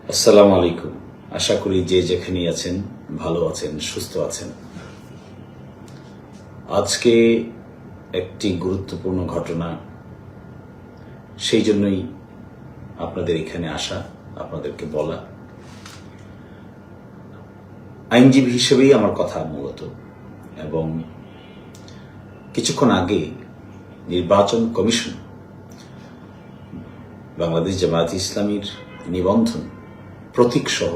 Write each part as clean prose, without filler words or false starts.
আসসালামু আলাইকুম। আশা করি যে যেখানেই আছেন ভালো আছেন, সুস্থ আছেন। আজকে একটি গুরুত্বপূর্ণ ঘটনা, সেই জন্যই আপনাদের এখানে আসা, আপনাদেরকে বলা। আইনজীবী হিসেবেই আমার কথা মূলত, এবং কিছুক্ষণ আগে নির্বাচন কমিশন বাংলাদেশ জামায়াতে ইসলামীর নিবন্ধন প্রতীক সহ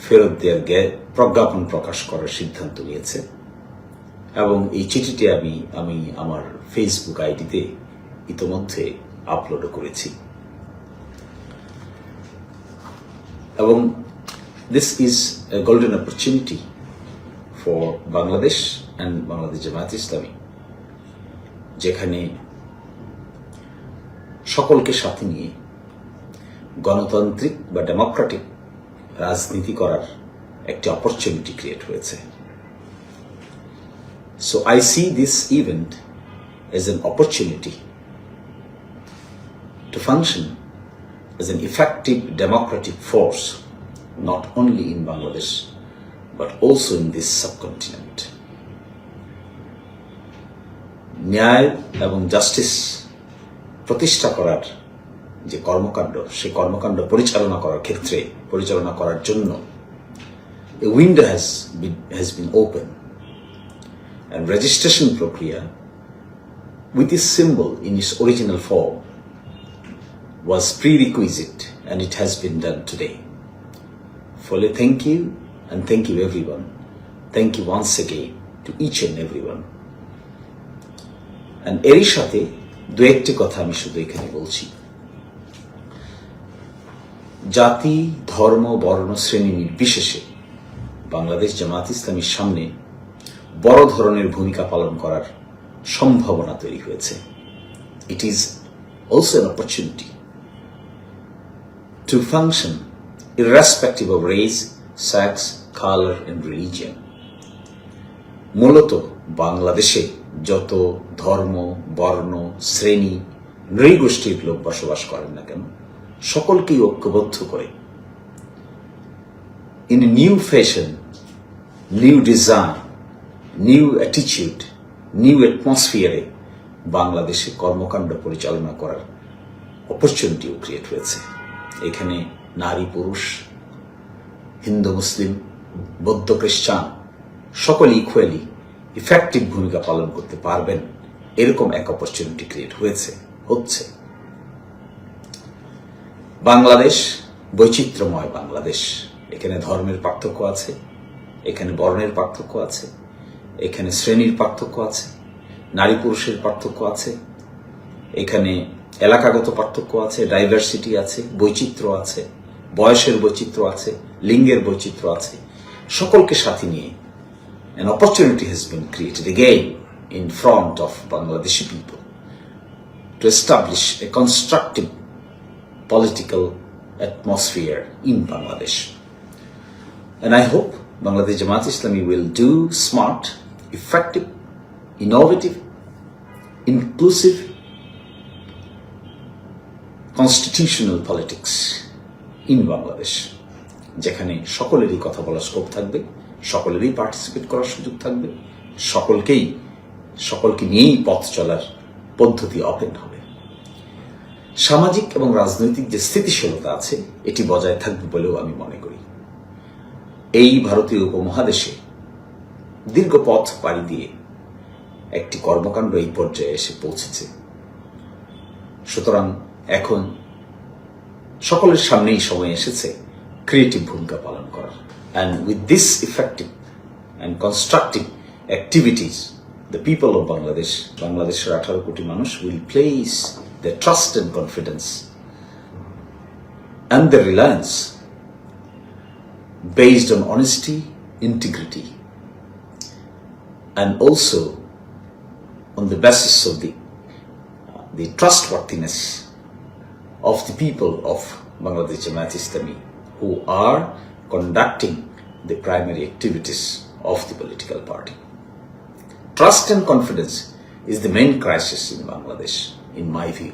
ফেরত দেওয়ার প্রজ্ঞাপন প্রকাশ করার সিদ্ধান্ত নিয়েছে, এবং এই চিঠিটি আমি আমার ফেসবুক আইডিতে ইতোমধ্যে আপলোড করেছি। এবং this is a golden opportunity for Bangladesh and Bangladesh Jamaat e Islami, যেখানে সকলকে সাথে নিয়ে গণতান্ত্রিক বা ডেমোক্রেটিক রাজনীতি করার একটি অপরচুনিটি ক্রিয়েট হয়েছে। So I see this event as an opportunity to function as an effective democratic force, not only in Bangladesh, but also in this subcontinent. ন্যায় এবং জাস্টিস প্রতিষ্ঠা করার যে কর্মকাণ্ড, সেই কর্মকাণ্ড পরিচালনা করার জন্য a window has been open, and registration প্রক্রিয়া with this symbol in its original form was prerequisite, and it has been done today. Fully thank you, and thank you everyone. Thank you once again to each and everyone. And এরই সাথে দু একটি কথা আমি শুধু এখানে বলছি। জাতি, ধর্ম, বর্ণ, শ্রেণী নির্বিশেষে বাংলাদেশ জামায়াত ইসলামীর সামনে বড় ধরনের ভূমিকা পালন করার সম্ভাবনা তৈরি হয়েছে। It is also an opportunity to function irrespective of race, sex, color and religion. মূলত বাংলাদেশে যত ধর্ম, বর্ণ, শ্রেণী, নৃগোষ্ঠীর লোক বসবাস করেন না কেন, সকলকেই ঐক্যবদ্ধ করে in a new fashion, new design, new attitude, new atmosphere বাংলাদেশে কর্মকাণ্ড পরিচালনা করার অপরচুনিটিও ক্রিয়েট হয়েছে। এখানে নারী, পুরুষ, হিন্দু, মুসলিম, বৌদ্ধ, খ্রিস্টান সকলে ইকুয়ালি ইফেক্টিভ ভূমিকা পালন করতে পারবেন, এরকম এক অপরচুনিটি ক্রিয়েট হচ্ছে। বাংলাদেশ বৈচিত্র্যময় বাংলাদেশ। এখানে ধর্মের পার্থক্য আছে, এখানে বর্ণের পার্থক্য আছে, এখানে শ্রেণীর পার্থক্য আছে, নারী পুরুষের পার্থক্য আছে, এখানে এলাকাগত পার্থক্য আছে, ডাইভার্সিটি আছে, বৈচিত্র্য আছে, বয়সের বৈচিত্র্য আছে, লিঙ্গের বৈচিত্র্য আছে। সকলকে সাথে নিয়ে an opportunity has been created again in front of Bangladeshi people to establish a constructive political atmosphere in Bangladesh. And I hope Bangladesh Jamaat Islami will do smart, effective, innovative, inclusive, constitutional politics in Bangladesh, যেখানে সকলেরই কথা বলার scope থাকবে, সকলেরই participate করার সুযোগ থাকবে, সকলকে নিয়েই পথ চলার পদ্ধতি ওপেন হবে। সামাজিক এবং রাজনৈতিক যে স্থিতিশীলতা আছে, এটি বজায় থাকবে বলেও আমি মনে করি। এই ভারতীয় উপমহাদেশে দীর্ঘ পথ পাড়ি দিয়ে একটি কর্মকাণ্ড এই পর্যায়ে এসে পৌঁছেছে। সুতরাং এখন সকলের সামনেই সময় এসেছে ক্রিয়েটিভ ভূমিকা পালন করার। And with this effective and constructive activities, the people of Bangladesh's 18 কোটি মানুষ will place their trust and confidence and their reliance based on honesty, integrity, and also on the basis of the trustworthiness of the people of Bangladesh Jamaat Islami, who are conducting the primary activities of the political party. Trust and confidence is the main crisis in Bangladesh, in my view.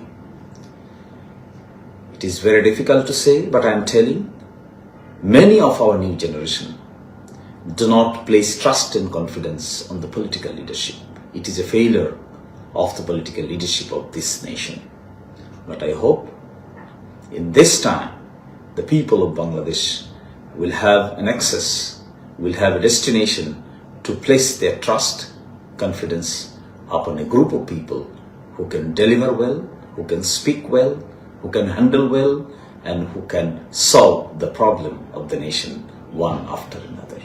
It is very difficult to say, but I am telling many of our new generation do not place trust and confidence on the political leadership. It is a failure of the political leadership of this nation. But I hope in this time, the people of Bangladesh will have an access, will have a destination to place their trust, confidence upon a group of people who can deliver well, who can speak well, who can handle well, and who can solve the problem of the nation one after another.